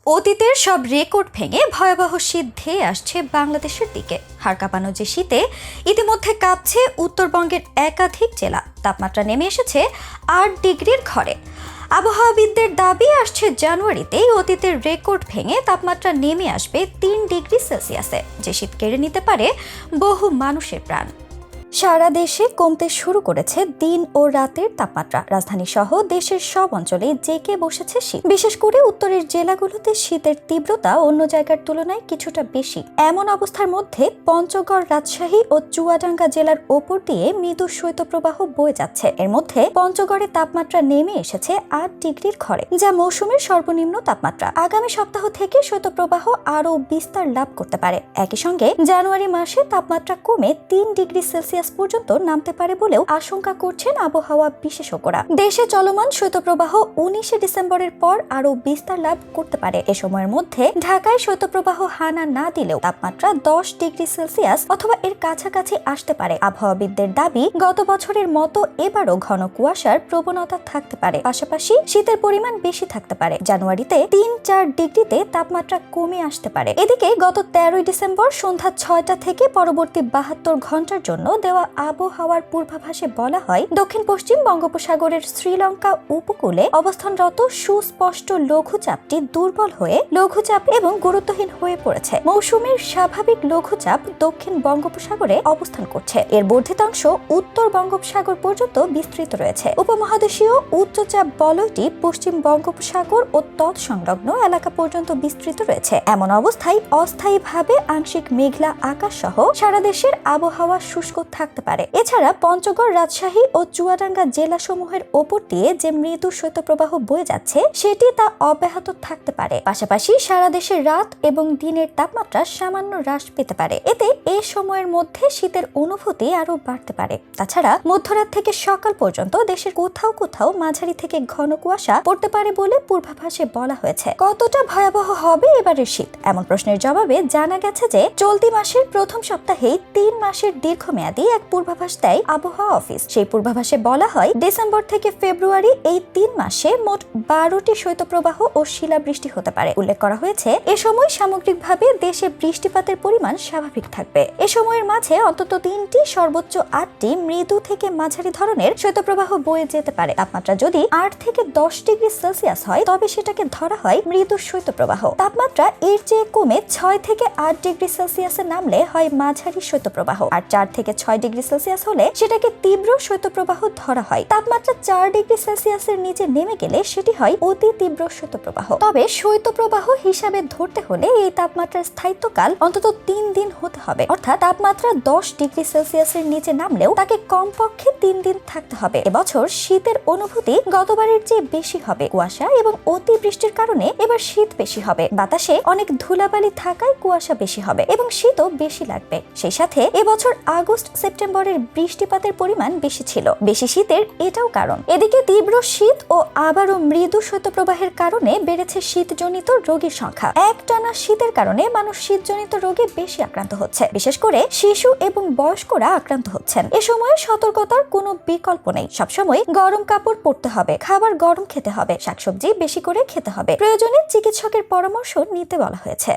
অতীতের সব রেকর্ড ভেঙে ভয়াবহ শীত ধেয়ে আসছে বাংলাদেশের দিকে। হাড় কাঁপানো যে শীতে ইতিমধ্যে কাঁপছে উত্তরবঙ্গের একাধিক জেলা। তাপমাত্রা নেমে এসেছে ৮ ডিগ্রির ঘরে। আবহাওয়াবিদদের দাবি আসছে জানুয়ারিতেই অতীতের রেকর্ড ভেঙে তাপমাত্রা নেমে আসবে ৩ ডিগ্রি সেলসিয়াসে, যে শীত কেড়ে নিতে পারে বহু মানুষের প্রাণ। সারা দেশে কমতে শুরু করেছে দিন ও রাতের তাপমাত্রা। রাজধানী সহ দেশের সব অঞ্চলে জেঁকে বসেছে শীত। বিশেষ করে উত্তরের জেলাগুলোতে শীতের তীব্রতা অন্য জায়গার তুলনায় কিছুটা বেশি। এমন অবস্থার মধ্যে পঞ্চগড়, রাজশাহী ও চুয়াডাঙ্গা জেলার ওপর দিয়ে মৃদু শৈত্যপ্রবাহ বয়ে যাচ্ছে। এর মধ্যে পঞ্চগড়ে তাপমাত্রা নেমে এসেছে ৮ ডিগ্রির ঘরে, যা মৌসুমের সর্বনিম্ন তাপমাত্রা। আগামী সপ্তাহ থেকে শৈত্যপ্রবাহ আরও বিস্তার লাভ করতে পারে। একই সঙ্গে জানুয়ারি মাসে তাপমাত্রা কমে ৩ ডিগ্রি সেলসিয়াস পর্যন্ত নামতে পারে বলেও আশঙ্কা করছেন আবহাওয়া বিশেষজ্ঞরা। দেশে চলমান শৈত্যপ্রবাহ ১৯শে ডিসেম্বরের পর আরও বিস্তার লাভ করতে পারে। এ সময়ের মধ্যে ঢাকায় শৈত্যপ্রবাহ হানা না দিলেও তাপমাত্রা ১০ ডিগ্রি সেলসিয়াস অথবা এর কাছাকাছি আসতে পারে। আবহাওয়াবিদদের দাবি, গত বছরের মতো এবারও ঘন কুয়াশার প্রবণতা থাকতে পারে। পাশাপাশি শীতের পরিমাণ বেশি থাকতে পারে। জানুয়ারিতে ৩-৪ ডিগ্রিতে তাপমাত্রা কমে আসতে পারে। এদিকে গত ১৩ই ডিসেম্বর সন্ধ্যা ৬টা থেকে পরবর্তী ৭২ ঘন্টার জন্য দেওয়া আবহাওয়ার পূর্বাভাসে বলা হয়, দক্ষিণ পশ্চিম বঙ্গোপসাগরের শ্রীলঙ্কা উপকূলে অবস্থানরত সুস্পষ্ট লঘুচাপটি দুর্বল হয়ে লঘুচাপ এবং গুরুত্বহীন হয়ে পড়েছে। মৌসুমের স্বাভাবিক লঘুচাপ দক্ষিণ বঙ্গোপসাগরে অবস্থান করছে। এর বর্ধিতাংশ উত্তর বঙ্গোপসাগর পর্যন্ত বিস্তৃত রয়েছে। উপমহাদেশীয় উচ্চচাপ বলয়টি পশ্চিম বঙ্গোপসাগর ও তৎসংলগ্ন এলাকা পর্যন্ত বিস্তৃত রয়েছে। এমন অবস্থায় অস্থায়ীভাবে আংশিক মেঘলা আকাশ সহ সারা দেশের আবহাওয়া শুষ্ক থাকতে পারে। এছাড়া পঞ্চগড়, রাজশাহী ও চুয়াডাঙ্গা জেলাসমূহের ওপর দিয়ে যে মৃদু শৈত্যপ্রবাহ বয়ে যাচ্ছে, সেটি তা অব্যাহত থাকতে পারে। পাশাপাশি সারা দেশের রাত এবং দিনের তাপমাত্রা সামান্য হ্রাস পেতে পারে। এতে এ সময়ের মধ্যে শীতের অনুভূতি আরো বাড়তে পারে। তাছাড়া মধ্যরাত থেকে সকাল পর্যন্ত দেশের কোথাও কোথাও মাঝারি থেকে ঘন কুয়াশা পড়তে পারে বলে পূর্বাভাসে বলা হয়েছে। কতটা ভয়াবহ হবে এবারের শীত? এমন প্রশ্নের জবাবে জানা গেছে যে চলতি মাসের প্রথম সপ্তাহেই ৩ মাসের দীর্ঘমেয়াদী এক পূর্বাভাস দেয় আবহাওয়া অফিস। সেই পূর্বাভাসে বলা হয়, ডিসেম্বর থেকে ফেব্রুয়ারি এই ৩ মাসে মোট ১২টি শৈত্যপ্রবাহ ও শিলাবৃষ্টি হতে পারে। উল্লেখ করা হয়েছে, এ সময় সামগ্রিকভাবে দেশে বৃষ্টিপাতের পরিমাণ স্বাভাবিক থাকবে। এ সময়ের মাঝে অন্তত ৩টি, সর্বোচ্চ ৮টি মৃদু থেকে মাঝারি ধরনের শৈত্যপ্রবাহ বয়ে যেতে পারে। তাপমাত্রা যদি ৮ থেকে ১০ ডিগ্রি সেলসিয়াস হয়, তবে সেটাকে ধরা হয় মৃদু শৈত্যপ্রবাহ। তাপমাত্রা এর চেয়ে কমে ৬ থেকে ৮ ডিগ্রি সেলসিয়াসে নামলে হয় মাঝারি শৈত্যপ্রবাহ। আর ৪ থেকে ৬ ডিগ্রি সেলসিয়াস হলে সেটাকে তীব্র শৈত্যপ্রবাহ ধরা হয়। তাপমাত্রা ৪ ডিগ্রি সেলসিয়াসের নিচে নেমে গেলে সেটি হয় অতি তীব্র শৈত্যপ্রবাহ। তবে শৈত্যপ্রবাহ হিসাবে ধরতে হলে এই তাপমাত্রার স্থায়িত্বকাল অন্তত ৩ দিন হতে হবে। অর্থাৎ তাপমাত্রা ১০ ডিগ্রি সেলসিয়াসের নিচে নামলেও তাকে কমপক্ষে ৩ দিন থাকতে হবে। এবছর শীতের অনুভূতি গতবারের চেয়ে বেশি হবে। কুয়াশা এবং অতি বৃষ্টির কারণে এবার শীত বেশি হবে। বাতাসে অনেক ধুলাবালি থাকায় কুয়াশা বেশি হবে এবং শীতও বেশি লাগবে। সেই সাথে এবছর আগস্ট সেপ্টেম্বরের বৃষ্টিপাতের পরিমাণ বেশি ছিল। বেশি শীতের এটাও কারণ। এদিকে তীব্র শীত ও আবারও মৃদু শৈত্যপ্রবাহের কারণে বেড়েছে শীতজনিত রোগীর সংখ্যা। একটানা শীতের কারণে মানুষ শীতজনিত রোগে বেশি আক্রান্ত হচ্ছে। বিশেষ করে শিশু এবং বয়স্করা আক্রান্ত হচ্ছেন। এ সময়ে সতর্কতার কোনো বিকল্প নেই। সবসময় গরম কাপড় পরতে হবে, খাবার গরম খেতে হবে, শাকসবজি বেশি করে খেতে হবে। প্রয়োজনে চিকিৎসকের পরামর্শ নিতে বলা হয়েছে।